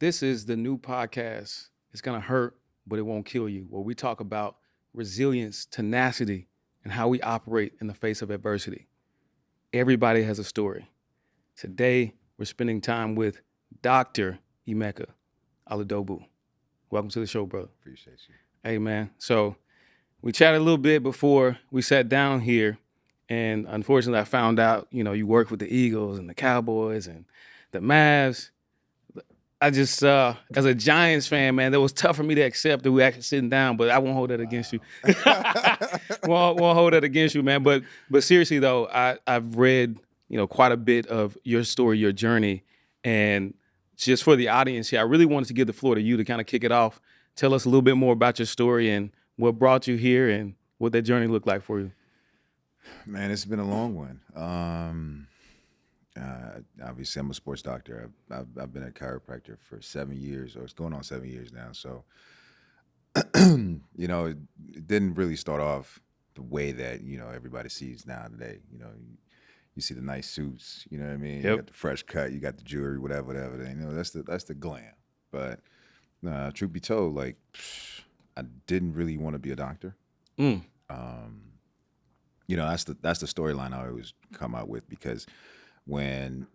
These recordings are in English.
This is the new podcast. It's going to hurt, but it won't kill you, where we talk about resilience, tenacity, and how we operate in the face of adversity. Everybody has a story. Today, we're spending time with Dr. Emeka Aludogbu. Welcome to the show, brother. Appreciate you. Hey, man. So we chatted a little bit before we sat down here, and unfortunately, I found out, you work with the Eagles and the Cowboys and the Mavs. I just, as a Giants fan, man, that was tough for me to accept that we actually sitting down, but I won't hold that against you. won't hold that against you, man. But seriously though, I've read, quite a bit of your story, your journey, and just for the audience here, I really wanted to give the floor to you to kind of kick it off. Tell us a little bit more about your story and what brought you here and what that journey looked like for you. Man, it's been a long one. Obviously, I'm a sports doctor. I've been a chiropractor for 7 years, or it's going on 7 years now. So, it didn't really start off the way that, everybody sees now today. You see the nice suits, you know what I mean? Yep. You got the fresh cut, you got the jewelry, whatever. That's the glam. But truth be told, I didn't really want to be a doctor. Mm. That's the storyline I always come out with, because when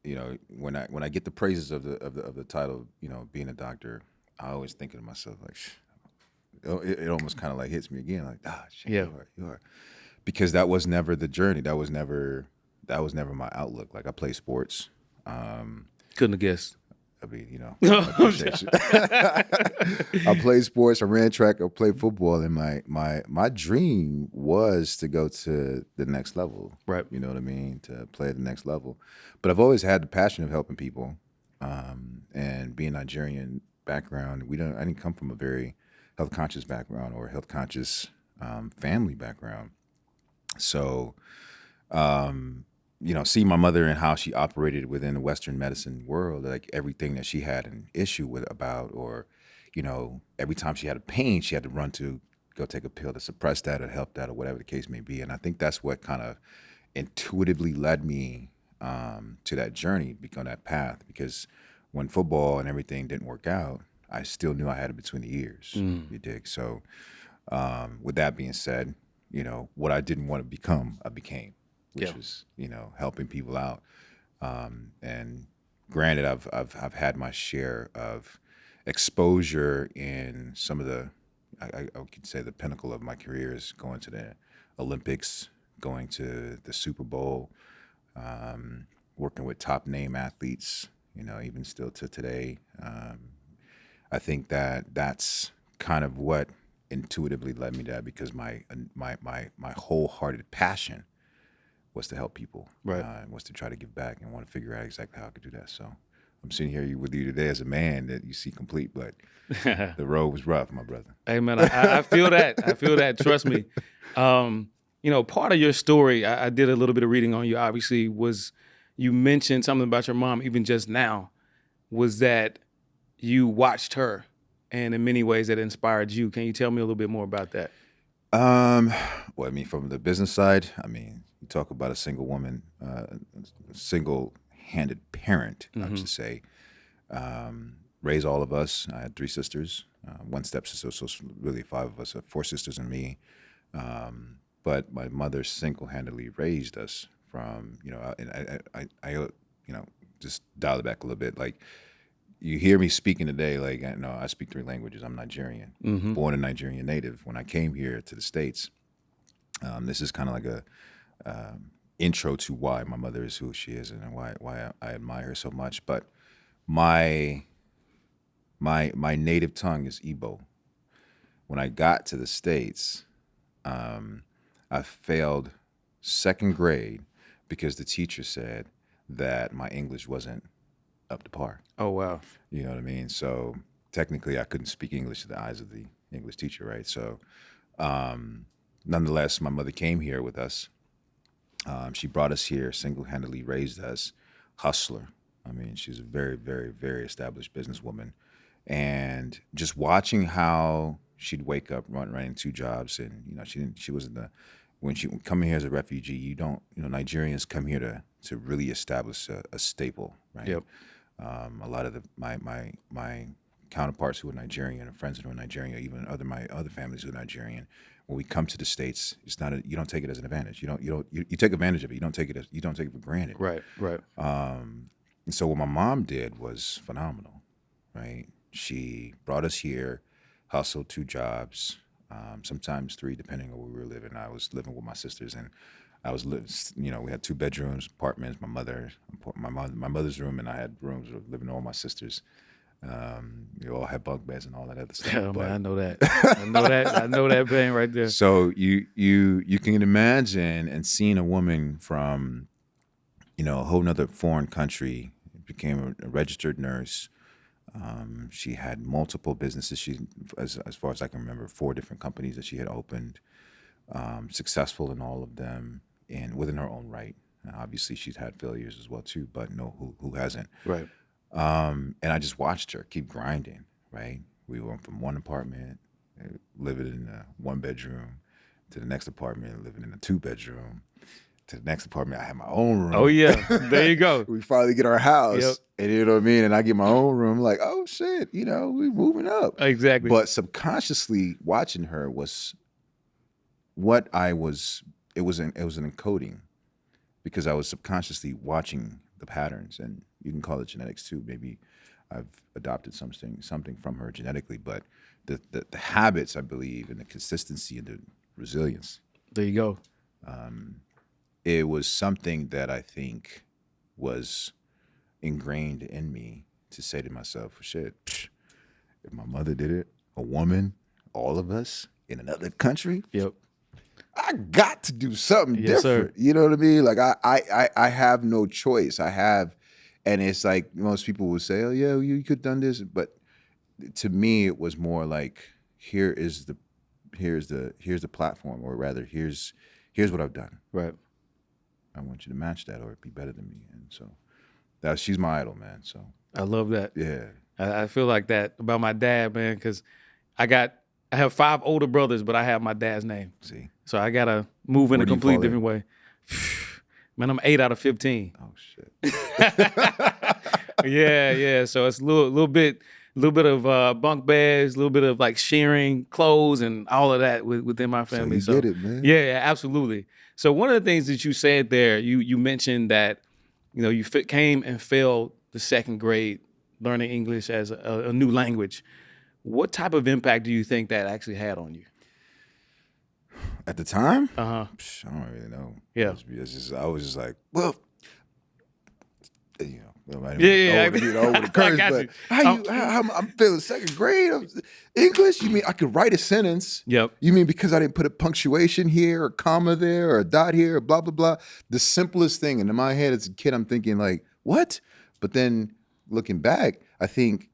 I get the praises of the title, being a doctor, I always think to myself it almost kind of like hits me again, shit, Yeah. you are, because that was never the journey. That was never my outlook. Like, I play sports. Couldn't have guessed. I mean, I appreciate you. I played sports. I ran track. I played football, and my dream was to go to the next level. Right. You know what I mean? To play at the next level. But I've always had the passion of helping people. And being Nigerian background, I didn't come from a very health conscious background or health conscious family background. So, see my mother and how she operated within the Western medicine world, like everything that she had an issue with about, or, every time she had a pain, she had to run to go take a pill to suppress that or help that or whatever the case may be. And I think that's what kind of intuitively led me to that journey, become that path, because when football and everything didn't work out, I still knew I had it between the ears. You dig? So with that being said, what I didn't want to become, I became, which was, helping people out. And granted, I've had my share of exposure in some of the, I could say the pinnacle of my career is going to the Olympics, going to the Super Bowl, working with top name athletes, even still to today. I think that's kind of what intuitively led me to that, because my wholehearted passion was to help people, Right. was to try to give back, and want to figure out exactly how I could do that. So I'm sitting here with you today as a man that you see complete, but the road was rough, my brother. Hey, man, I feel that. I feel that. Trust me. Part of your story, I did a little bit of reading on you, obviously, was you mentioned something about your mom, even just now, was that you watched her, and in many ways that inspired you. Can you tell me a little bit more about that? Well, I mean, from the business side, you talk about a single woman, single-handed parent, I should say, raised all of us. I had 3 sisters, 1 stepsister, so it's really 5 of us, 4 sisters and me. But my mother single-handedly raised us from, and I just dial it back a little bit. Like, you hear me speaking today, I speak 3 languages. I'm Nigerian, born a Nigerian native. When I came here to the States, this is kind of like a intro to why my mother is who she is and why I admire her so much. But my native tongue is Igbo. When I got to the States, I failed 2nd grade because the teacher said that my English wasn't up to par. Oh, wow. You know what I mean? So technically I couldn't speak English to the eyes of the English teacher, right? So nonetheless, my mother came here with us. She brought us here, single-handedly raised us, hustler. She's a very, very, very established businesswoman. And just watching how she'd wake up, running 2 jobs, and she wasn't when she coming here as a refugee, Nigerians come here to really establish a staple, right? Yep. A lot of my counterparts who are Nigerian and friends who are Nigerian, even my other families who are Nigerian, when we come to the States, it's not you don't take it as an advantage. You take advantage of it. You don't take it for granted. Right. Right. And so what my mom did was phenomenal, right? She brought us here, hustled 2 jobs, sometimes 3, depending on where we were living. I was living with my sisters, and I was living. We had 2 bedrooms, apartments. My mother's room, and I had rooms living with all my sisters. We all had bunk beds and all that other stuff. Oh man, I know that. I know that. I know that pain right there. So you can imagine, and seeing a woman from a whole nother foreign country, became a registered nurse. She had multiple businesses. She, as far as I can remember, 4 different companies that she had opened. Successful in all of them, and within her own right. Now, obviously, she's had failures as well too, but who hasn't? Right. And I just watched her keep grinding. Right. We went from one apartment, living in a 1-bedroom, to the next apartment, living in a 2-bedroom. To the next apartment, I had my own room. Oh yeah, there you go. We finally get our house, Yep. and you know what I mean. And I get my own room. Like, oh shit, we moving up. Exactly. But subconsciously watching her was what I was. It was an encoding, because I was subconsciously watching the patterns, and you can call it genetics too. Maybe I've adopted something from her genetically, but the habits, I believe, and the consistency and the resilience. There you go. It was something that I think was ingrained in me to say to myself, shit, if my mother did it, a woman, all of us in another country, Yep. I got to do something Yes, different. sir. You know what I mean? Like I have no choice. And it's like most people would say, oh yeah, you could have done this. But to me, it was more like, here's the platform, or rather, here's what I've done. Right. I want you to match that or be better than me. And so she's my idol, man. So I love that. yeah. I feel like that about my dad, man, because I have 5 older brothers, but I have my dad's name. See? So I gotta move in Where a do you completely fall in? different way. Man, I'm 8 out of 15. Oh shit. Yeah. So it's a little bit of bunk beds, a little bit of like sharing clothes and all of that within my family. So you get it, man. Yeah, absolutely. So one of the things that you said there, you mentioned that you came and failed the 2nd grade learning English as a new language. What type of impact do you think that actually had on you? At the time? Uh-huh. I don't really know. Yeah. I was just like, well, Yeah. over the curse, got but you. I'm feeling 2nd grade of English. You mean I could write a sentence? Yep. You mean because I didn't put a punctuation here, or comma there, or a dot here, or blah blah blah? The simplest thing. And in my head as a kid, I'm thinking like, what? But then looking back, I think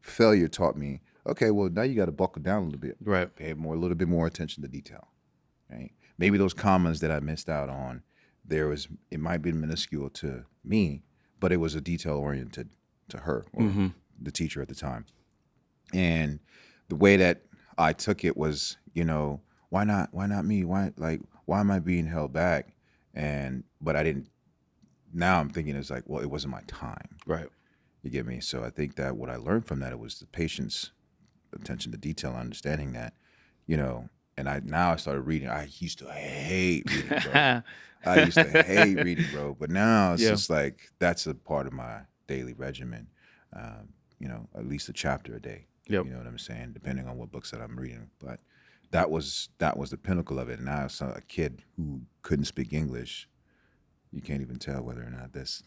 failure taught me, okay, well now you got to buckle down a little bit, Right. pay a little bit more attention to detail, right? Maybe those commas that I missed out on, it might be minuscule to me, but it was a detail oriented to her, or the teacher at the time. And the way that I took it was, why not me? Why am I being held back? But I didn't. Now I'm thinking it's like, well, it wasn't my time. Right. You get me? So I think that what I learned from that, it was the patience, attention to detail, understanding that, and I started reading. I used to hate reading, bro. But now it's just like, that's a part of my daily regimen. At least a chapter a day. Yep. You know what I'm saying? Depending on what books that I'm reading. But that was the pinnacle of it. And now as a kid who couldn't speak English, you can't even tell whether or not that's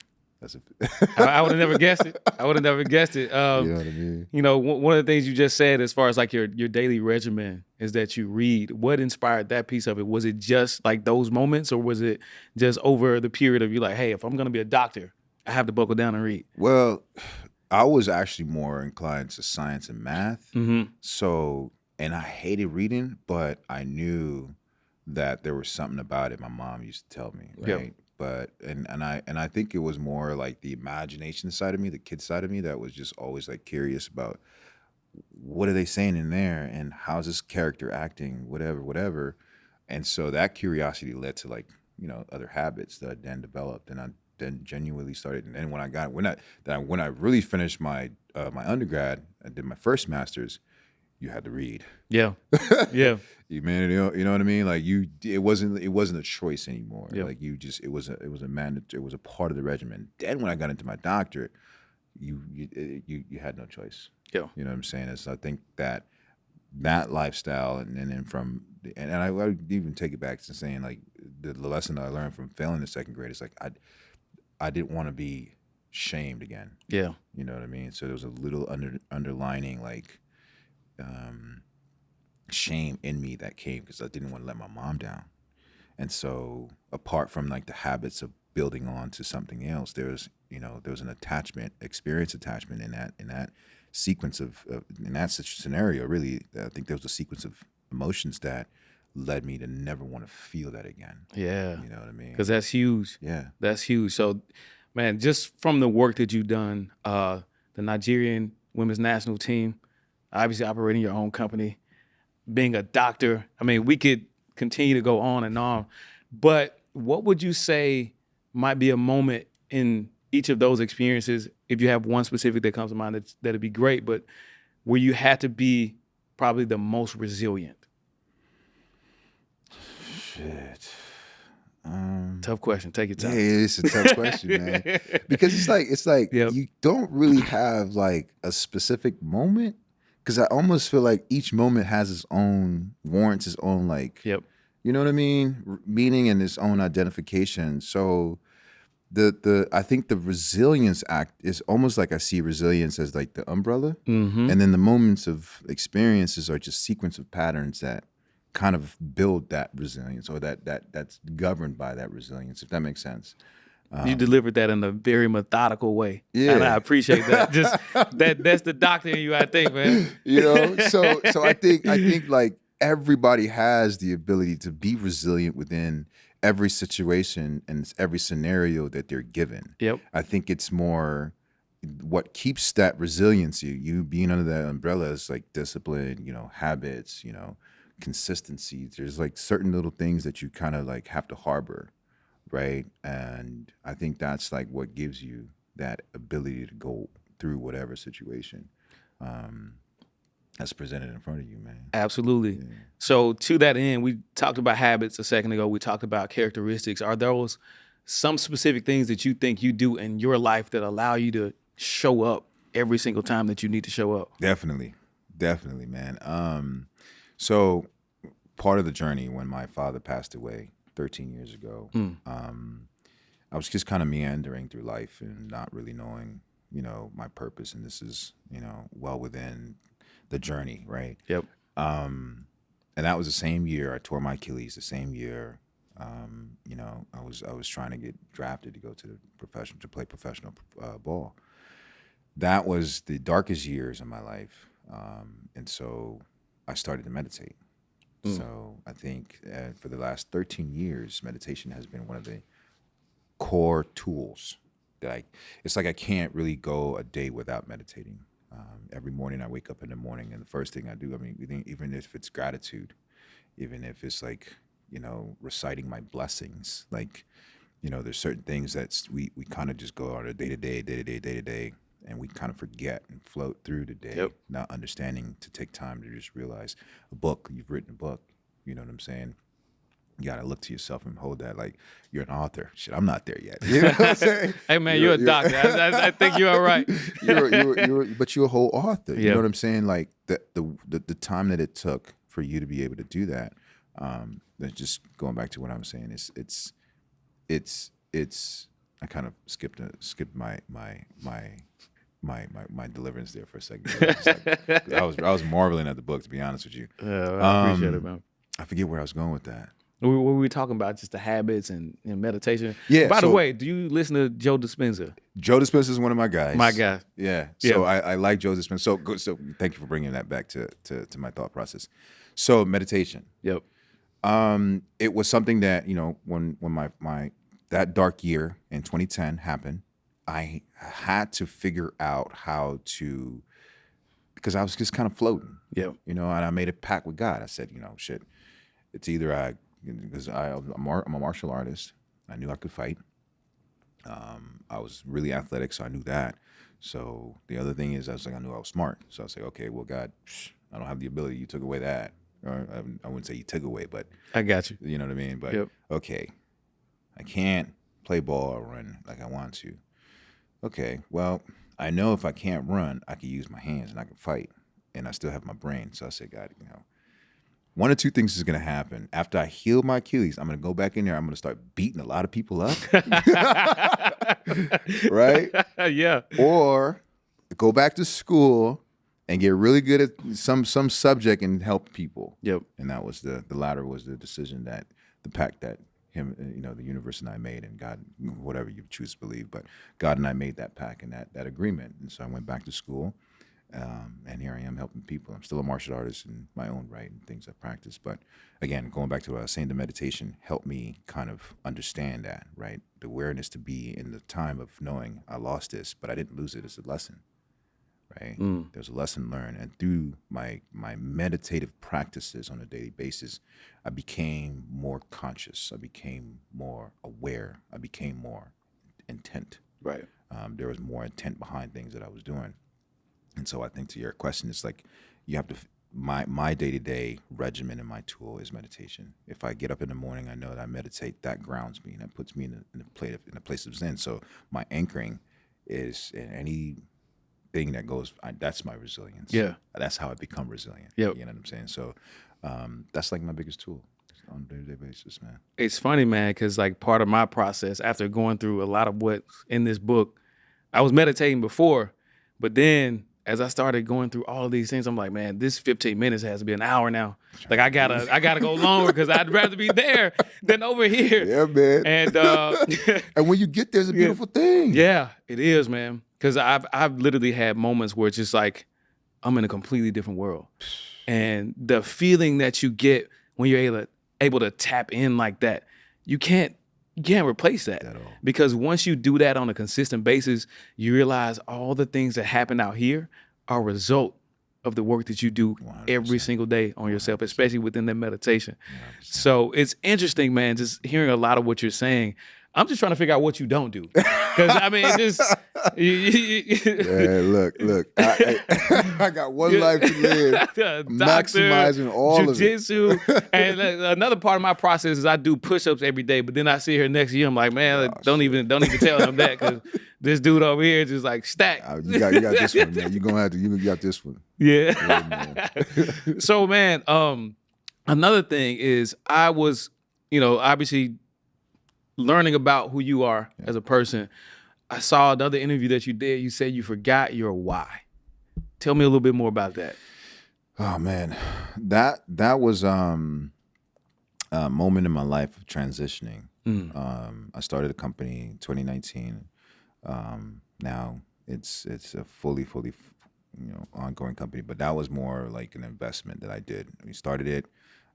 I would have never guessed it. You know what I mean? One of the things you just said, as far as like your daily regimen, is that you read. What inspired that piece of it? Was it just like those moments, or was it just over the period of you like, hey, if I'm going to be a doctor, I have to buckle down and read? Well, I was actually more inclined to science and math. Mm-hmm. So, and I hated reading, but I knew that there was something about it. My mom used to tell me, right? Yep. But and I think it was more like the imagination side of me, the kid side of me, that was just always like curious about what are they saying in there, and how's this character acting, whatever. And so that curiosity led to, like, other habits that I then developed, and I then genuinely started. And then when I really finished my my undergrad, I did my first master's. You had to read. Yeah. Yeah. You know what I mean? Like it wasn't a choice anymore. Yeah. Like it was a part of the regimen. Then when I got into my doctorate, you had no choice. Yeah. You know what I'm saying? Is I think that lifestyle and then I would even take it back to saying like the lesson that I learned from failing the second grade is like I didn't want to be shamed again. Yeah. You know what I mean? So there was a little underlining like shame in me that came because I didn't want to let my mom down. And so apart from like the habits of building on to something else, there was an experience attachment in that sequence in that scenario. Really, I think there was a sequence of emotions that led me to never want to feel that again. Yeah. You know what I mean? Because that's huge. Yeah. That's huge. So, man, just from the work that you've done, the Nigerian women's national team, obviously operating your own company, being a doctor. I mean, we could continue to go on and on, but what would you say might be a moment in each of those experiences, if you have one specific that comes to mind, that'd be great, but where you had to be probably the most resilient? Shit. Tough question. Take your Yeah, time. it's a tough question, man. Because it's like Yep. you don't really have like a specific moment. Because I almost feel like each moment warrants its own like, Yep. you know what I mean, meaning and its own identification. So I think the resilience act is almost like I see resilience as like the umbrella, Mm-hmm. and then the moments of experiences are just sequence of patterns that kind of build that resilience or that's governed by that resilience, if that makes sense. You delivered that in a very methodical way. Yeah. And I appreciate that. Just that's the doctor in you, I think, man. So I think like everybody has the ability to be resilient within every situation and every scenario that they're given. Yep. I think it's more what keeps that resiliency, you being under that umbrella, is like discipline, habits, consistency. There's like certain little things that you kind of like have to harbor. Right. And I think that's like what gives you that ability to go through whatever situation that's presented in front of you, man. Absolutely. Yeah. So to that end, we talked about habits a second ago. We talked about characteristics. Are those some specific things that you think you do in your life that allow you to show up every single time that you need to show up? Definitely, man. So part of the journey when my father passed away 13 years ago, I was just kind of meandering through life and not really knowing, my purpose. And this is, well within the journey, right? Yep. And that was the same year I tore my Achilles. The same year, I was trying to get drafted to go to play professional ball. That was the darkest years of my life, and so I started to meditate. So I think for the last 13 years, meditation has been one of the core tools that it's like I can't really go a day without meditating. Every morning I wake up in the morning and the first thing I do, I mean, even if it's gratitude, even if it's like, reciting my blessings, like, there's certain things that we kind of just go on a day to day, and we kind of forget and float through the day, Yep. not understanding to take time to just realize you've written a book, you know what I'm saying? You gotta look to yourself and hold that like you're an author. Shit, I'm not there yet. You know what I'm saying? Hey, man, you're a doctor. I think you're all right. But you're a whole author. You Yeah. know what I'm saying? Like the time that it took for you to be able to do that. That's just going back to what I was saying. It's. I kind of skipped my deliverance there for a second. I was marveling at the book, to be honest with you. I appreciate it, man. I forget where I was going with that. What were we talking about? Just the habits and meditation. Yeah. By the way, do you listen to Joe Dispenza? Joe Dispenza is one of my guys. My guy. Yeah. So Yeah. I like Joe Dispenza. So good. So thank you for bringing that back to my thought process. So meditation. Yep. It was something that, when my that dark year in 2010 happened, I had to figure out how to, because I was just kind of floating. Yep. And I made a pact with God. I said, shit, it's either because I'm a martial artist. I knew I could fight. I was really athletic, so I knew that. So the other thing is, I knew I was smart. So I was like, okay, well, God, I don't have the ability. You took away that. Or I wouldn't say you took away, but I got you. you know what I mean? But Yep. okay, I can't play ball or run like I want to. Okay, well, I know if I can't run, I can use my hands and I can fight, and I still have my brain. So I said, God, one of two things is going to happen. After I heal my Achilles, I'm going to go back in there. I'm going to start beating a lot of people up, right? Yeah. Or go back to school and get really good at some subject and help people. Yep. And that was the latter was the decision that the pact that him, the universe and I made, and God, whatever you choose to believe, but God and I made that pact and that agreement. And so I went back to school. And here I am helping people. I'm still a martial artist in my own right and things I practice. But again, going back to what I was saying, the meditation helped me kind of understand that, right? The awareness to be in the time of knowing I lost this, but I didn't lose it. It's a lesson, right? There's a lesson learned. And through my meditative practices on a daily basis, I became more conscious. I became more aware. I became more intent. Right. There was more intent behind things that I was doing. And so I think to your question, it's like you have to, my day-to-day regimen and my tool is meditation. If I get up in the morning, I know that I meditate, that grounds me and that puts me in a place of zen. So my anchoring is in anything that goes, that's my resilience. Yeah. That's how I become resilient. Yep. You know what I'm saying? So that's like my biggest tool on a day-to-day basis, man. It's funny, man, because like part of my process after going through a lot of what's in this book, I was meditating before, but then as I started going through all of these things, I'm like, man, this 15 minutes has to be an hour now. Like I gotta go longer because I'd rather be there than over here. Yeah, man. And and when you get there, it's a beautiful thing. yeah, it is, man. Because I've literally had moments where it's just like I'm in a completely different world, and the feeling that you get when you're able to tap in like that, you can't replace that. At all. Because once you do that on a consistent basis, you realize all the things that happen out here are a result of the work that you do 100%. every single day on yourself, especially within that meditation. 100%. So it's interesting, man, just hearing a lot of what you're saying. I'm just trying to figure out what you don't do. Because, I mean, it just... Man, look. I got one life to live. Doctor, Maximizing all of it. Jiu-jitsu. And another part of my process is I do push-ups every day, but then I sit here next year, I'm like, man, don't even tell him that, because this dude over here is just like stacked. You got this one, man. You got this one. Yeah. Man. So, man, another thing is I was, obviously learning about who you are as a person. I saw another interview that you did. You said you forgot your why. Tell me a little bit more about that. Oh man, that was a moment in my life of transitioning. I started a company in 2019. Now it's a fully ongoing company, but that was more like an investment that I did. We started it,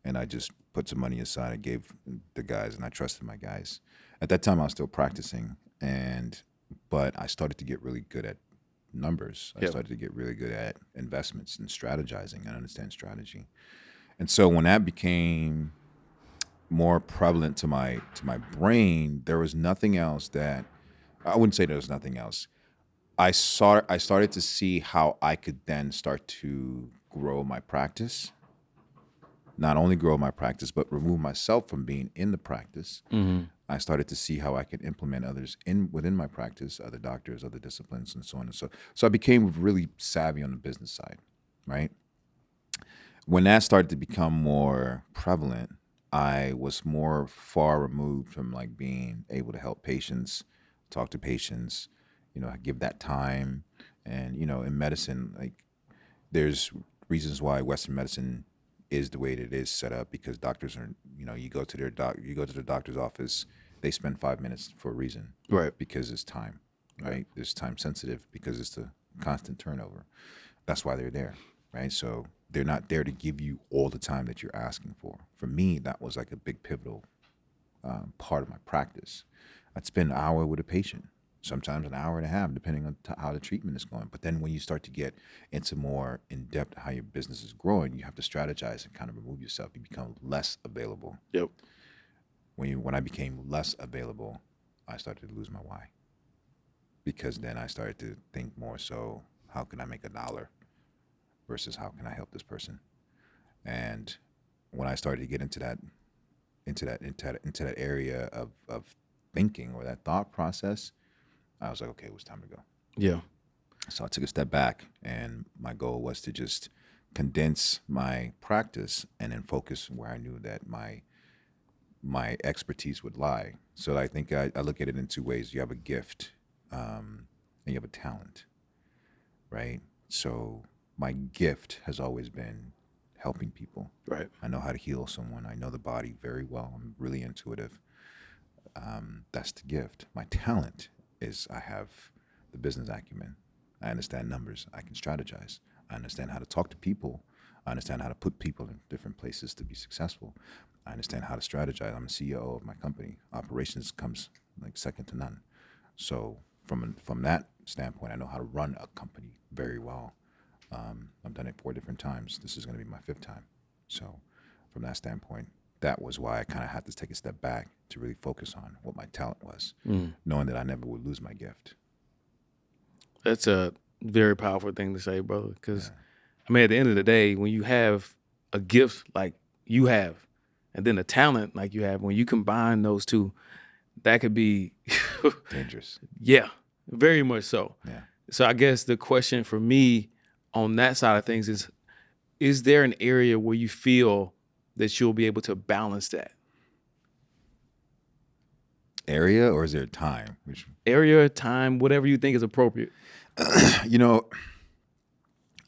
and I just put some money aside. I gave the guys, and I trusted my guys. At that time, I was still practicing, but I started to get really good at numbers. I started to get really good at investments and strategizing and understand strategy. And so when that became more prevalent to my brain, there was nothing else that I wouldn't say there was nothing else. I started to see how I could then start to grow my practice. Not only grow my practice, but remove myself from being in the practice. I started to see how I could implement others within my practice, other doctors, other disciplines, and so on and so. So I became really savvy on the business side, right? When that started to become more prevalent, I was more far removed from like being able to help patients, talk to patients, give that time. And, in medicine, like there's reasons why Western medicine is the way that it is set up, because doctors are, you go to the doctor's office, they spend 5 minutes for a reason, Right. Because it's time, right? It's time sensitive because it's the constant turnover. That's why they're there, right? So they're not there to give you all the time that you're asking for. For me, that was like a big pivotal part of my practice. I'd spend an hour with a patient, sometimes an hour and a half, depending on how the treatment is going. But then when you start to get into more in-depth how your business is growing, you have to strategize and kind of remove yourself. You become less available. Yep. When I became less available, I started to lose my why. because then I started to think more so, how can I make $1 versus how can I help this person? And when I started to get into that area of thinking or that thought process, I was like, okay, it was time to go. Yeah. So I took a step back, and my goal was to just condense my practice and then focus where I knew that my expertise would lie. So I think I look at it in two ways. You have a gift, and you have a talent, right? So my gift has always been helping people. Right. I know how to heal someone. I know the body very well. I'm really intuitive. That's the gift. My talent is I have the business acumen. I understand numbers. I can strategize. I understand how to talk to people. I understand how to put people in different places to be successful. I understand how to strategize. I'm a CEO of my company. Operations comes like second to none. So from that standpoint, I know how to run a company very well. I've done it 4 different times. This is going to be my 5th time. So from that standpoint, that was why I kind of had to take a step back to really focus on what my talent was, knowing that I never would lose my gift. That's a very powerful thing to say, brother. Because I mean, at the end of the day, when you have a gift like you have, and then a talent like you have, when you combine those two, that could be Dangerous. Yeah, very much so. Yeah. So I guess the question for me on that side of things is there an area where you feel that you'll be able to balance that? Area, or is there time? Area, time, whatever you think is appropriate. You know,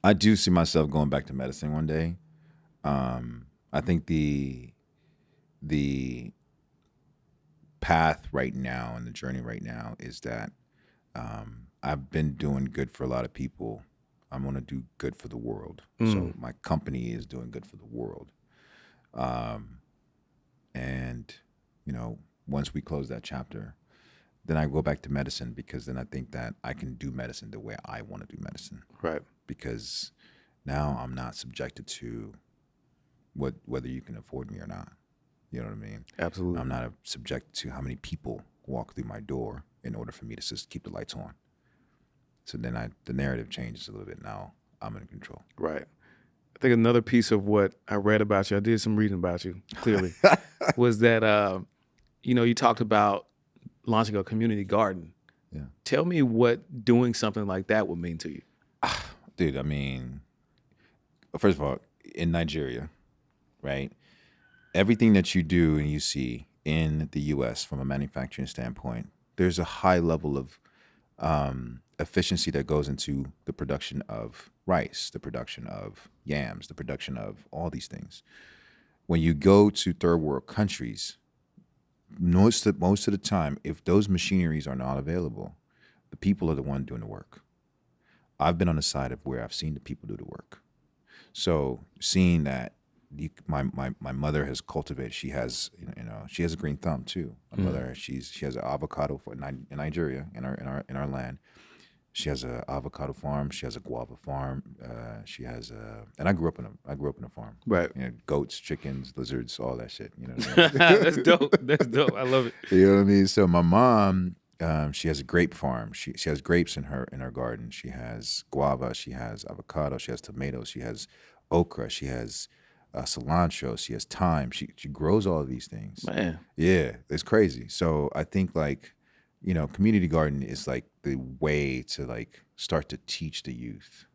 I do see myself going back to medicine one day. I think the path right now and the journey right now is that I've been doing good for a lot of people. I'm going to do good for the world. So my company is doing good for the world. And, once we close that chapter, then I go back to medicine, because then I think that I can do medicine the way I want to do medicine. Right. Because now I'm not subjected to whether you can afford me or not. You know what I mean? Absolutely. I'm not subjected to how many people walk through my door in order for me to just keep the lights on. So then the narrative changes a little bit. Now I'm in control. Right. I think another piece of what I read about you, I did some reading about you, clearly, was that, you talked about launching a community garden. Yeah. Tell me what doing something like that would mean to you. Dude, I mean, first of all, in Nigeria, right? Everything that you do and you see in the U.S. from a manufacturing standpoint, there's a high level of efficiency that goes into the production of rice, the production of yams, the production of all these things. When you go to third world countries, most of the time, if those machineries are not available, the people are the one doing the work. I've been on the side of where I've seen the people do the work. So seeing that, my mother has cultivated. She has she has a green thumb too. My mother, she has an avocado in Nigeria, in our land. She has an avocado farm. She has a guava farm. She has and I grew up in a farm. Right. Goats, chickens, lizards, all that shit. That's dope. That's dope. I love it. You know what I mean? So my mom, she has a grape farm. She has grapes in her garden. She has guava. She has avocado. She has tomatoes. She has okra. She has cilantro. She has thyme. She grows all of these things. Man. Yeah, it's crazy. So I think community garden is like the way to start to teach the youth.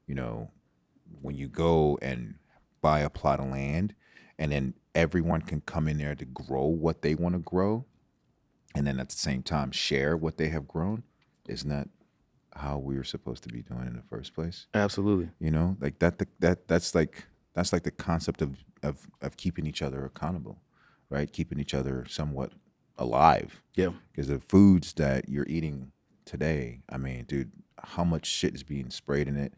When you go and buy a plot of land, and then everyone can come in there to grow what they want to grow, and then at the same time share what they have grown. Isn't that how we were supposed to be doing in the first place? Absolutely. That's like the concept of keeping each other accountable, right? Keeping each other somewhat alive. Yeah. Because the foods that you're eating today, I mean, dude, how much shit is being sprayed in it?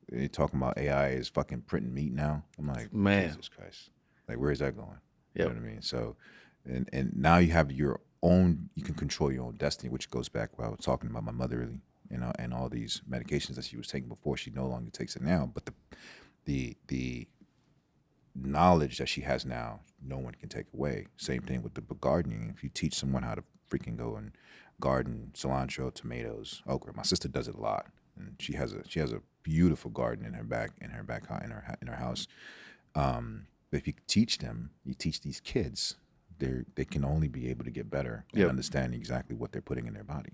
They're talking about AI is fucking printing meat now. I'm like, Man. Jesus Christ. Like, where is that going? Yep. You know what I mean? So, and now you have your own, you can control your own destiny, which goes back what I was talking about my mother, really, and all these medications that she was taking before. She no longer takes it now. But the knowledge that she has now, no one can take away. Same thing with the gardening. If you teach someone how to freaking go and garden, cilantro, tomatoes, okra. My sister does it a lot, and she has a beautiful garden in her house. But if you teach them, you teach these kids, they can only be able to get better and Yep. understand exactly what they're putting in their body.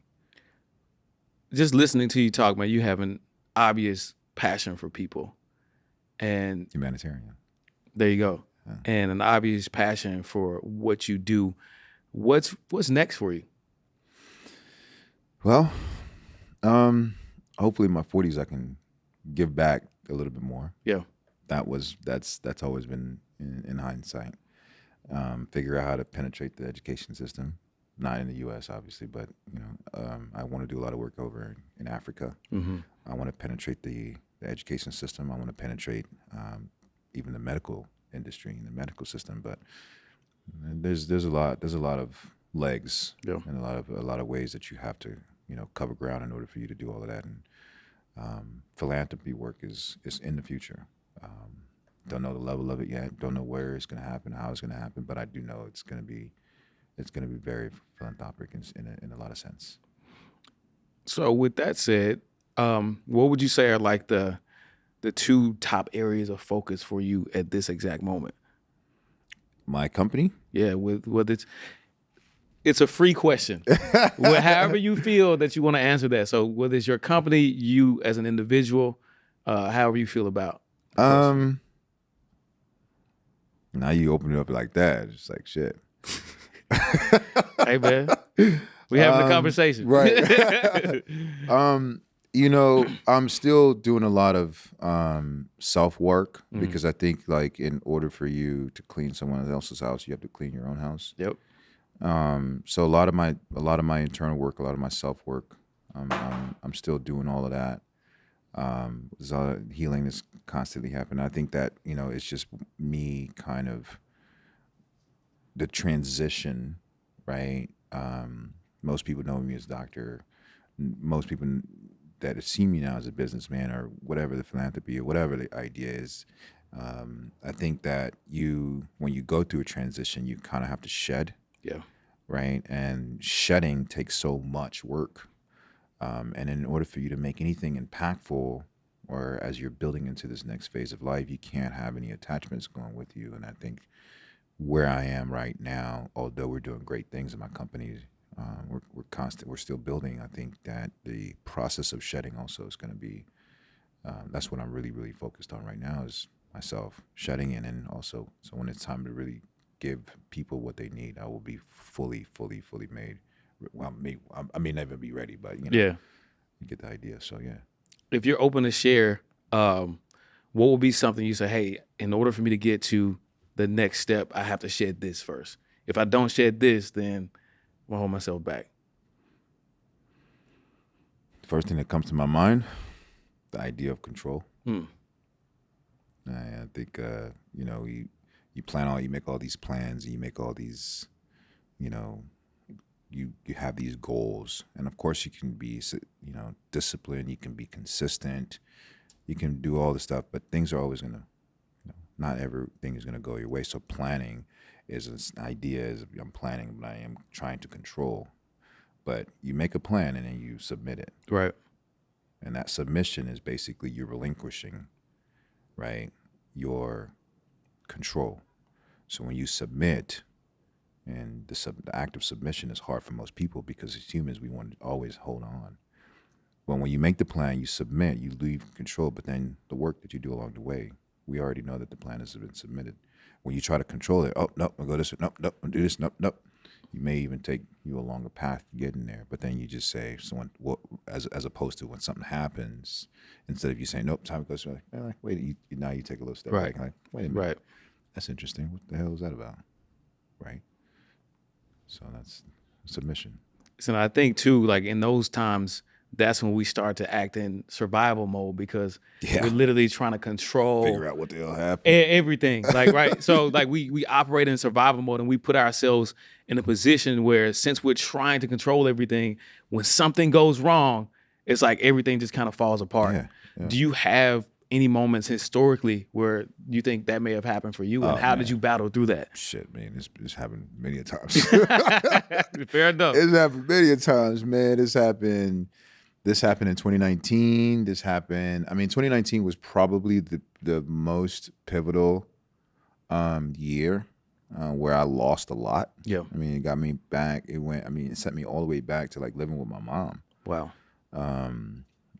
Just listening to you talk, man, you have an obvious passion for people. And Humanitarian. there you go. Yeah. And an obvious passion for what you do. What's next for you? Well, hopefully in my 40s I can give back a little bit more. Yeah. That's always been in hindsight. Figure out how to penetrate the education system, not in the U.S. obviously, but I want to do a lot of work over in Africa. Mm-hmm. I want to penetrate the education system. I want to penetrate even the medical industry and the medical system. But there's a lot of legs and a lot of ways that you have to cover ground in order for you to do all of that. And philanthropy work is in the future. Don't know the level of it yet. Don't know where it's going to happen, how it's going to happen, but I do know it's going to be very philanthropic in a lot of sense. So with that said, what would you say are like the two top areas of focus for you at this exact moment? My company? Yeah, with it's a free question. However you feel that you want to answer that. So whether it's your company, you as an individual, however you feel about the question. Now you open it up like that. It's like shit. Hey man, we having a conversation, right? I'm still doing a lot of self work because I think like in order for you to clean someone else's house, you have to clean your own house. Yep. So a lot of my internal work, a lot of my self work, I'm still doing all of that. There's a lot of healing that's constantly happening. I think that it's just me kind of the transition, right? Most people know me as doctor. Most people that have seen me now as a businessman or whatever the philanthropy or whatever the idea is. I think that when you go through a transition, you kind of have to shed. Yeah. Right. And shedding takes so much work. And in order for you to make anything impactful or as you're building into this next phase of life, you can't have any attachments going with you. And I think where I am right now, although we're doing great things in my company, we're still building. I think that the process of shedding also is going to be, that's what I'm really, really focused on right now is myself shedding and also, so when it's time to really give people what they need, I will be fully made. Well, I may never be ready, but you get the idea. So yeah. If you're open to share, what would be something you say, hey, in order for me to get to the next step, I have to shed this first. If I don't shed this, then I'll hold myself back. First thing that comes to my mind, the idea of control. I think you make all these plans, and you make all these, you have these goals, and of course you can be disciplined, you can be consistent, you can do all the stuff, but things are always gonna, not everything is gonna go your way. So planning is an idea. Is I'm planning, but I am trying to control. But you make a plan and then you submit it, Right. and that submission is basically you're relinquishing, right, your control. So when you submit. And the act of submission is hard for most people because as humans, we want to always hold on. But when you make the plan, you submit, you leave control, but then the work that you do along the way, we already know that the plan has been submitted. When you try to control it, oh, no, I'll go this way, nope, I'll do this, nope. You may even take you a longer path to get in there, but then you just say, as opposed to when something happens, instead of you saying, nope, time goes, like, wait, now you take a little step back, like, wait a minute, Right. That's interesting. What the hell is that about, right? So that's submission. So I think too, like in those times, that's when we start to act in survival mode because we're literally trying to control, figure out what the hell happened, everything. Like right, so like we operate in survival mode and we put ourselves in a position where since we're trying to control everything, when something goes wrong, it's like everything just kind of falls apart. Yeah. Do you have any moments historically where you think that may have happened for you, and Oh, how did man. you battle through that? Shit, man, this happened many a times. Fair enough. It's happened many a times, man. This happened in 2019. This happened. I mean, 2019 was probably the most pivotal year where I lost a lot. Yeah. I mean, it got me back. It sent me all the way back to like living with my mom. Wow.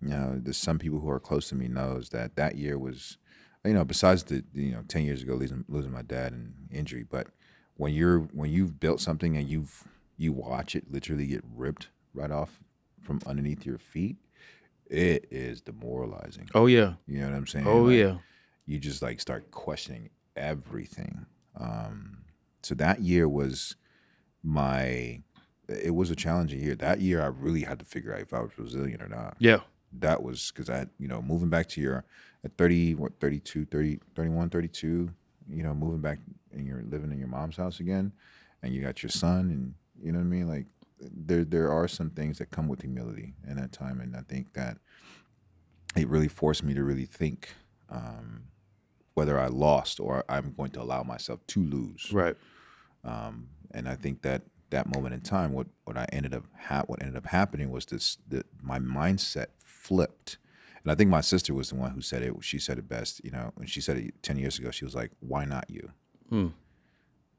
You know, there's some people who are close to me knows that year was, you know, besides the 10 years ago losing my dad and injury, but when you've built something and you watch it literally get ripped right off from underneath your feet, it is demoralizing. Oh yeah. You know what I'm saying? Oh Like, yeah. you just like start questioning everything. So that year was it was a challenging year. That year I really had to figure out if I was resilient or not. Yeah. That was because moving back to at 30, 32, 30, 31, 32, moving back and you're living in your mom's house again and you got your son and you know what I mean? Like there are some things that come with humility in that time. And I think that it really forced me to really think whether I lost or I'm going to allow myself to lose. Right. And I think that moment in time, what ended up happening was that my mindset flipped. And I think my sister was the one who said it. She said it best, when she said it 10 years ago, she was like, "Why not you?"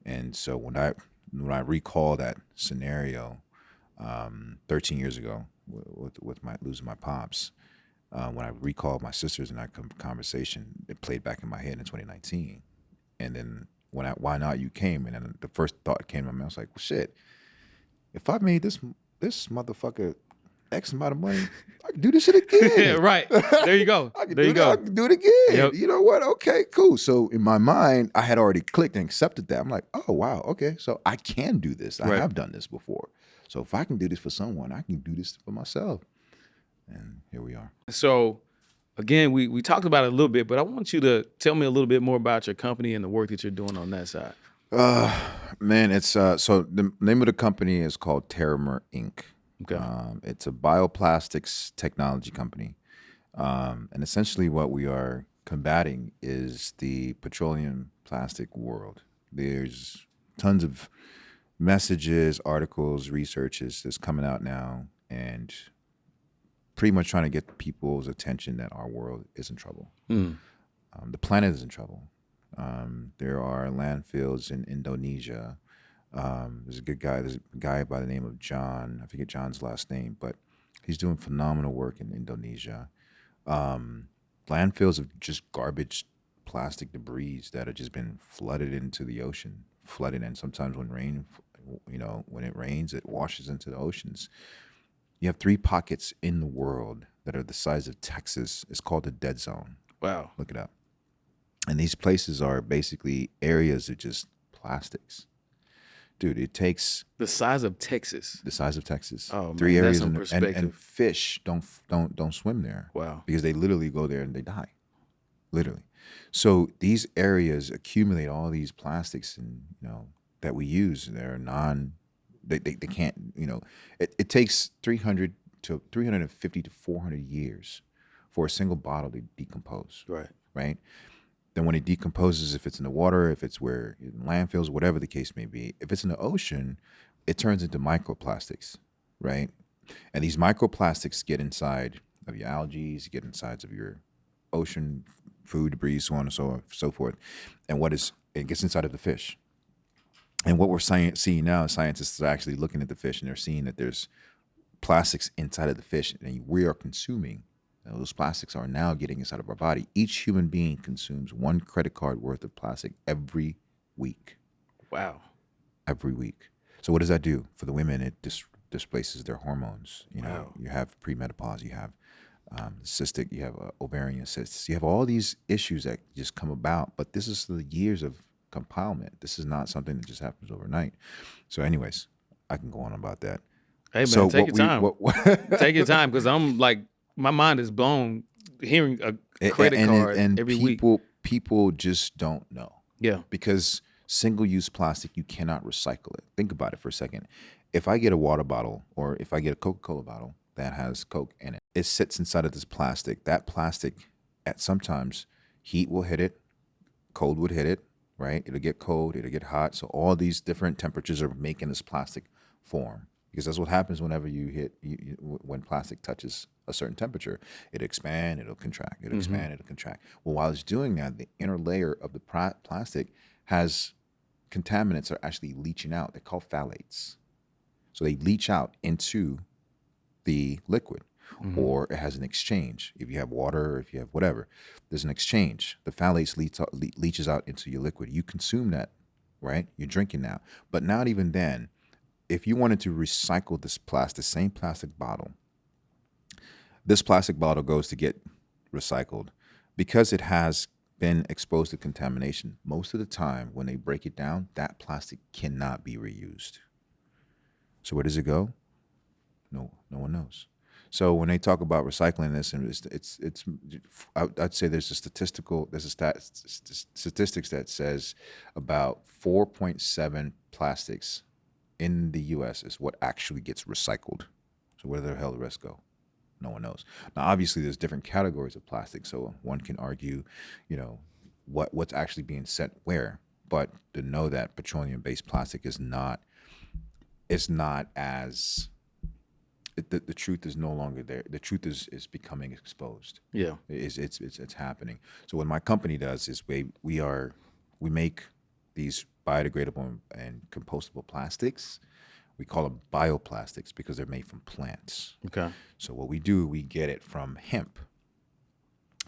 And so when I recall that scenario 13 years ago with my losing my pops, when I recall my sisters in that conversation, it played back in my head in 2019. And then why not you came, and then the first thought came to my mind, I was like, well, shit, if I made this motherfucker X amount of money, I can do this shit again. Right. There you go. I can do it again. Yep. You know what? Okay, cool. So in my mind, I had already clicked and accepted that. I'm like, oh, wow. Okay. So I can do this. I have done this before. So if I can do this for someone, I can do this for myself. And here we are. So again, we talked about it a little bit, but I want you to tell me a little bit more about your company and the work that you're doing on that side. Man, it's so the name of the company is called Terramer Inc. Okay. It's a bioplastics technology company. And essentially what we are combating is the petroleum plastic world. There's tons of messages, articles, researches that's coming out now, and pretty much trying to get people's attention that our world is in trouble. The planet is in trouble. There are landfills in Indonesia. There's a guy by the name of John. I forget John's last name, but he's doing phenomenal work in Indonesia. Landfills of just garbage, plastic debris that have just been flooded into the ocean, and sometimes when it rains, it washes into the oceans. You have 3 pockets in the world that are the size of Texas. It's called the Dead Zone. Wow. Look it up. And these places are basically areas of just plastics. Dude, it takes the size of Texas. The size of Texas. Oh, 3 man, areas that's some perspective. and fish don't swim there. Wow. Because they literally go there and they die. Literally. So these areas accumulate all these plastics and that we use. They're they can't, it takes 350 to 400 years for a single bottle to decompose. Right? Then when it decomposes, if it's in the water, if it's in landfills, whatever the case may be, if it's in the ocean, it turns into microplastics, right? And these microplastics get inside of your algae, get inside of your ocean food debris, so on and so forth. And it gets inside of the fish. And what we're seeing now, scientists are actually looking at the fish and they're seeing that there's plastics inside of the fish, and we are consuming. Those plastics are now getting inside of our body. Each human being consumes 1 credit card worth of plastic every week. Wow. Every week. So what does that do? For the women, it displaces their hormones. Wow. You have premenopause, you have cystic, you have ovarian cysts. You have all these issues that just come about, but this is the years of compilement. This is not something that just happens overnight. So anyways, I can go on about that. Hey, man, So take your time. Take your time, because I'm like, my mind is blown hearing a credit card every week. People just don't know. Yeah. Because single-use plastic, you cannot recycle it. Think about it for a second. If I get a water bottle or if I get a Coca-Cola bottle that has Coke in it, it sits inside of this plastic. That plastic at sometimes heat will hit it, cold would hit it, right? It'll get cold, it'll get hot. So all these different temperatures are making this plastic form, because that's what happens whenever when plastic touches a certain temperature. It'll expand, it'll contract, it'll expand, it'll contract. Well, while it's doing that, the inner layer of the plastic has contaminants are actually leaching out. They're called phthalates. So they leach out into the liquid, or it has an exchange. If you have water, or if you have whatever, there's an exchange. The phthalates leaches out into your liquid. You consume that, right? You're drinking now. But not even then, if you wanted to recycle this same plastic bottle, this plastic bottle goes to get recycled because it has been exposed to contamination. Most of the time when they break it down, that plastic cannot be reused. So where does it go? No one knows. So when they talk about recycling this, and I'd say there's statistics that says about 4.7 plastics in the U.S. is what actually gets recycled. So where the hell the rest go? No one knows. Now, obviously, there's different categories of plastic, so one can argue, what's actually being sent where. But to know that petroleum-based plastic is not as the truth is no longer there. The truth is becoming exposed. Yeah, it's happening. So what my company does is we make these biodegradable and compostable plastics. We call them bioplastics because they're made from plants. okay. So what we do, we get it from hemp,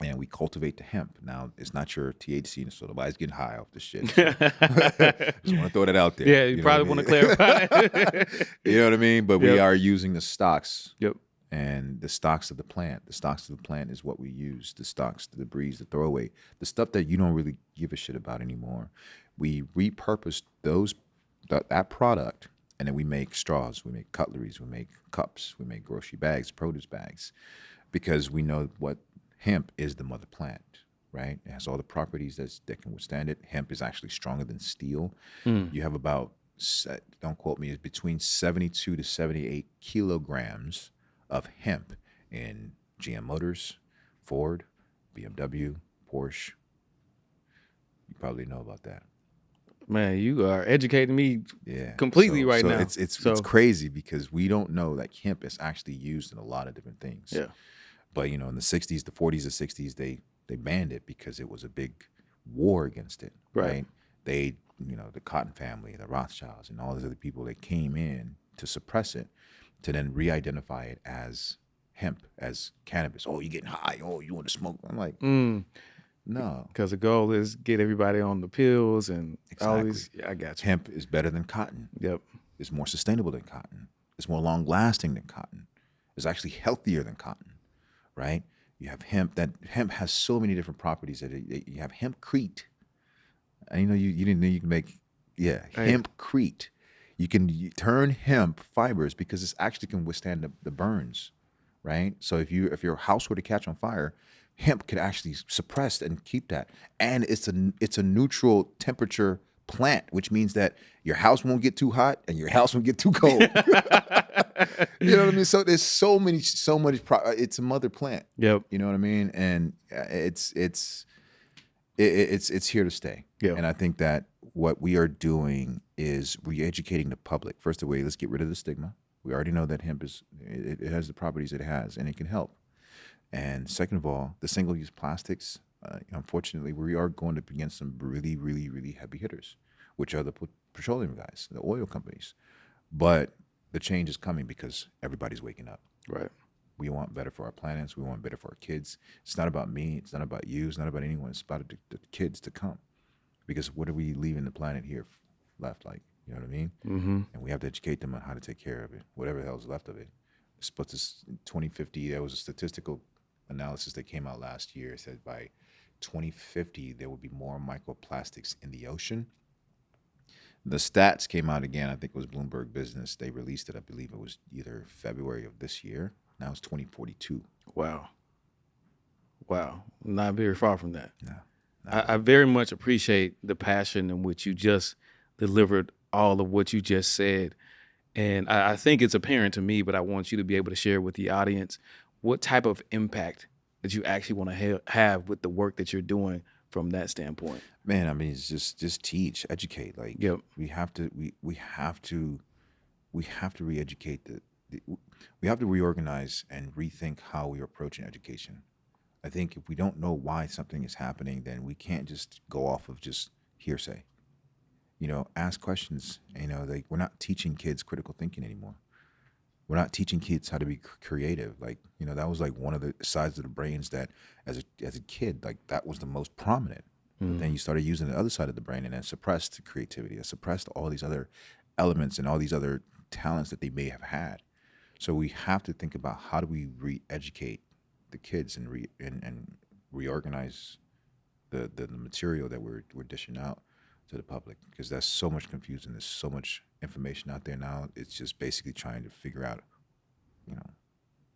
and we cultivate the hemp. Now, it's not your THC, so nobody's getting high off this shit. So. Just want to throw that out there. Yeah, you probably want to clarify that. You know what I mean? But we are using the stalks. Yep. And the stalks of the plant. The stalks of the plant is what we use. The stalks, the debris, the throwaway, the stuff that you don't really give a shit about anymore. We repurpose that product, and then we make straws, we make cutleries, we make cups, we make grocery bags, produce bags, because we know what hemp is the mother plant, right? It has all the properties that can withstand it. Hemp is actually stronger than steel. You have about, don't quote me, it's between 72 to 78 kilograms of hemp in GM Motors, Ford, BMW, Porsche. You probably know about that. Man, you are educating me completely now. It's crazy because we don't know that hemp is actually used in a lot of different things. Yeah. But, in the 60s, the 40s, the 60s, they banned it because it was a big war against it, right? They, the Cotton family, the Rothschilds, and all those other people, they came in to suppress it, to then re-identify it as hemp, as cannabis. Oh, you're getting high. Oh, you want to smoke? I'm like, no. Because the goal is get everybody on the pills and all these. Yeah, I got you. Hemp is better than cotton. Yep. It's more sustainable than cotton. It's more long-lasting than cotton. It's actually healthier than cotton, right? You have hemp. That hemp has so many different properties. You have hempcrete. And you didn't know you can make, hempcrete. You can turn hemp fibers because it actually can withstand the burns, right? So if your house were to catch on fire, hemp could actually suppress and keep that. And it's a neutral temperature plant, which means that your house won't get too hot and your house won't get too cold. You know what I mean? So there's so much. It's a mother plant. Yep. You know what I mean? And it's here to stay. Yeah. And I think that what we are doing is re-educating the public. First of all, let's get rid of the stigma. We already know that hemp it has the properties it has, and it can help. And second of all, the single-use plastics, unfortunately, we are going up against some really, really, really heavy hitters, which are the petroleum guys, the oil companies. But the change is coming because everybody's waking up. Right. We want better for our planets. We want better for our kids. It's not about me. It's not about you. It's not about anyone. It's about the kids to come. Because what are we leaving the planet here left like? You know what I mean? Mm-hmm. And we have to educate them on how to take care of it, whatever the hell's left of it. It's supposed to, in 2050, there was a statistical analysis that came out last year. It said by 2050, there will be more microplastics in the ocean. The stats came out again. I think it was Bloomberg Business. They released it. I believe it was either February of this year. Now it's 2042. Wow. Not very far from that. No. I very much appreciate the passion in which you just delivered all of what you just said. And I think it's apparent to me, but I want you to be able to share with the audience what type of impact that you actually want to have with the work that you're doing from that standpoint? Man, I mean, it's just teach, educate. Like Yep. we have to re-educate the we have to reorganize and rethink how we're approaching education. I think if we don't know why something is happening, then we can't just go off of just hearsay. Ask questions. Like we're not teaching kids critical thinking anymore. We're not teaching kids how to be creative. Like, that was like one of the sides of the brains that as a kid, like that was the most prominent. But then you started using the other side of the brain and then suppressed creativity, it suppressed all these other elements and all these other talents that they may have had. So we have to think about how do we re-educate the kids and reorganize the material that we're dishing out to the public, because there's so much confusion. There's so much information out there now. It's just basically trying to figure out,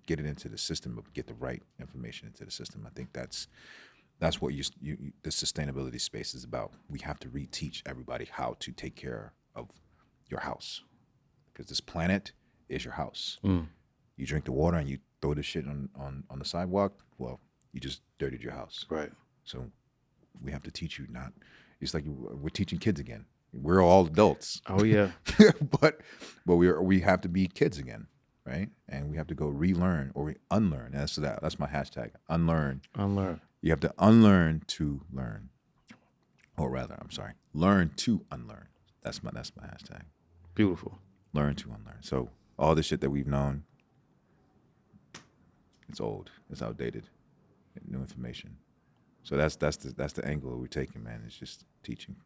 get it into the system, but get the right information into the system. I think that's what the sustainability space is about. We have to reteach everybody how to take care of your house, because this planet is your house. You drink the water and you throw the shit on the sidewalk. Well, you just dirtied your house. Right. So we have to teach you not. It's like we're teaching kids again. We're all adults. Oh yeah. but we have to be kids again, right? And we have to go relearn or unlearn. That's my hashtag. Unlearn. Unlearn. You have to unlearn to learn, or rather, I'm sorry, learn to unlearn. That's my hashtag. Beautiful. Learn to unlearn. So all the shit that we've known, it's old. It's outdated. New information. So that's the angle that we're taking, man. It's just teaching.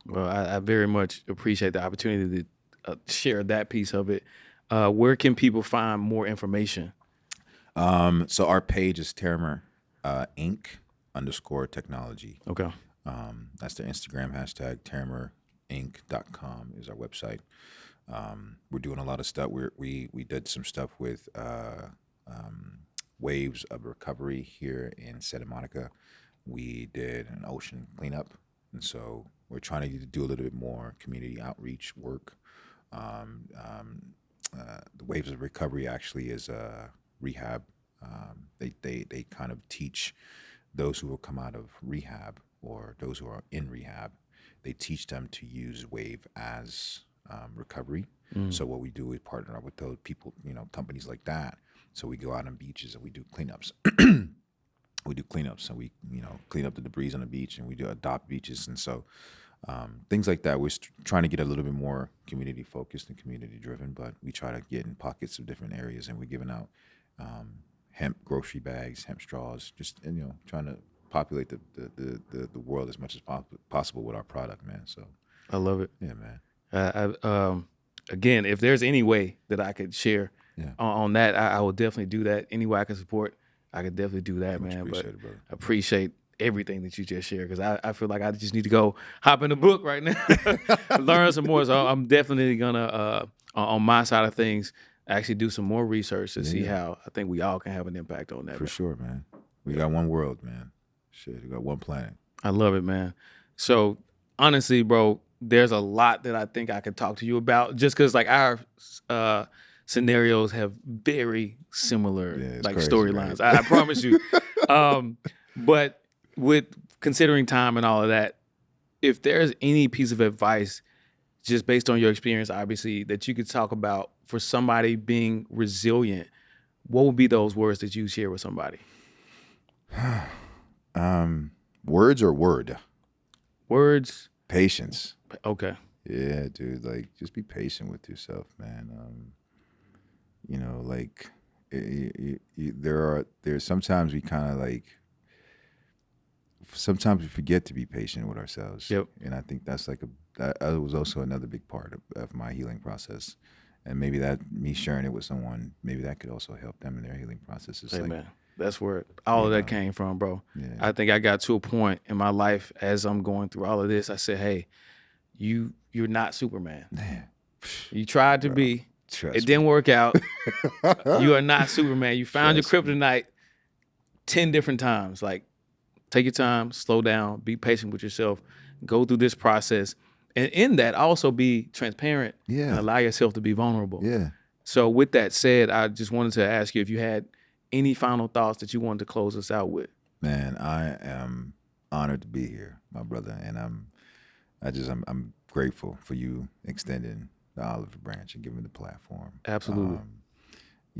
Well, I very much appreciate the opportunity to share that piece of it. Where can people find more information? So our page is Terramer Inc. _technology. Okay. That's the Instagram hashtag. TerramerInc.com is our website. We're doing a lot of stuff. We did some stuff with Waves of Recovery here in Santa Monica. We did an ocean cleanup, and so we're trying to do a little bit more community outreach work. The Waves of Recovery actually is a rehab. They kind of teach those who will come out of rehab or those who are in rehab. They teach them to use Wave as recovery. So what we do is partner up with those people, companies like that. So we go out on beaches and we do cleanups. We do cleanups and we, clean up the debris on the beach, and we do adopt beaches. And so things like that. We're trying to get a little bit more community focused and community driven, but we try to get in pockets of different areas, and we're giving out hemp grocery bags, hemp straws, just, trying to populate the world as much as possible with our product, man. So I love it. yeah, man. Again, if there's any way that I could share Yeah. on that, I will definitely do that. Any way I can support, I could definitely do that, Much man. But appreciated, brother. I appreciate everything that you just shared, because I feel like I just need to go hop in the book right now, learn some more. So I'm definitely gonna, on my side of things, actually do some more research to see how I think we all can have an impact on that. For sure, man. We got one world, man. Shit, we got one planet. I love it, man. So honestly, bro, there's a lot that I think I could talk to you about, just because like our scenarios have very similar like crazy, storylines. right? I promise you. But with considering time and all of that, if there's any piece of advice, just based on your experience, obviously, that you could talk about for somebody being resilient, what would be those words that you share with somebody? Words or word? Words. Patience. Okay. Yeah, dude. Like, just be patient with yourself, man. Like, there's sometimes we kind of like, sometimes we forget to be patient with ourselves. Yep. And I think that's like that was also another big part of my healing process. And maybe that me sharing it with someone, maybe that could also help them in their healing process. It's Man, that's where all of that came from, bro. Yeah. I think I got to a point in my life as I'm going through all of this. I said, hey, you're not Superman. Man. You tried to be. It didn't work out. You are not Superman. You found your kryptonite 10 different times. Like, take your time, slow down, be patient with yourself, go through this process. And in that, also be transparent and allow yourself to be vulnerable. Yeah. So with that said, I just wanted to ask you if you had any final thoughts that you wanted to close us out with? Man, I am honored to be here, my brother, and I'm grateful for you extending the olive branch and giving me the platform. Absolutely.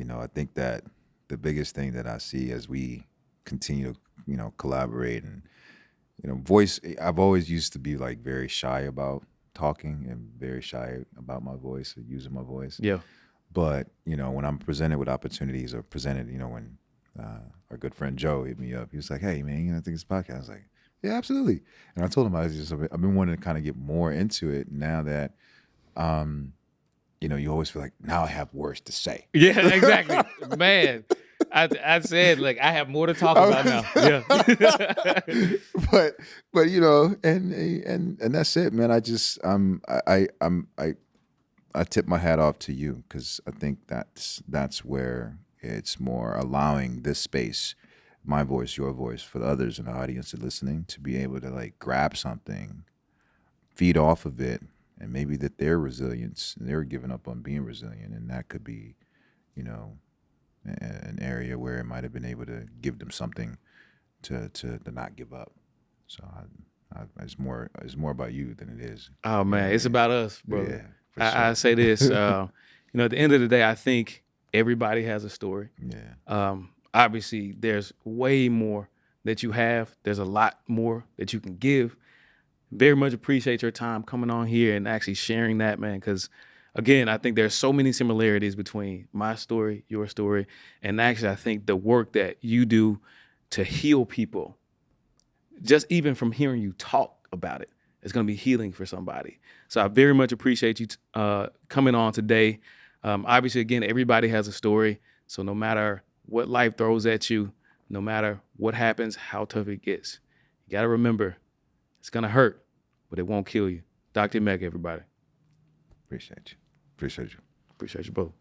I think that the biggest thing that I see as we continue to, collaborate and, voice, I've always used to be like very shy about talking and very shy about my voice or using my voice. Yeah. But, when I'm presented with opportunities or presented, when our good friend Joe hit me up, he was like, hey, man, I think it's a podcast. I was like, yeah, absolutely. And I told him I've been wanting to kind of get more into it now that, you always feel like now I have words to say. Yeah, exactly. Man, I said, like, I have more to talk about now. Yeah. but and that's it, man. I tip my hat off to you because I think that's where it's more allowing this space, my voice, your voice, for the others in the audience that are listening to be able to like grab something, feed off of it, and maybe that their resilience, they're giving up on being resilient, and that could be, an area where it might have been able to give them something to not give up. So it's more about you than it is. Oh, man, it's about us, brother. Yeah, I say this, at the end of the day, I think everybody has a story. Yeah. Obviously, there's way more that you have. There's a lot more that you can give. Very much appreciate your time coming on here and actually sharing that, man, because, again, I think there's so many similarities between my story, your story, and actually I think the work that you do to heal people, just even from hearing you talk about it, it's going to be healing for somebody. So I very much appreciate you coming on today. Obviously, again, everybody has a story. So no matter what life throws at you, no matter what happens, how tough it gets, you got to remember, it's going to hurt, but it won't kill you. Dr. Emeka, everybody. Appreciate you. Appreciate you. Appreciate you both.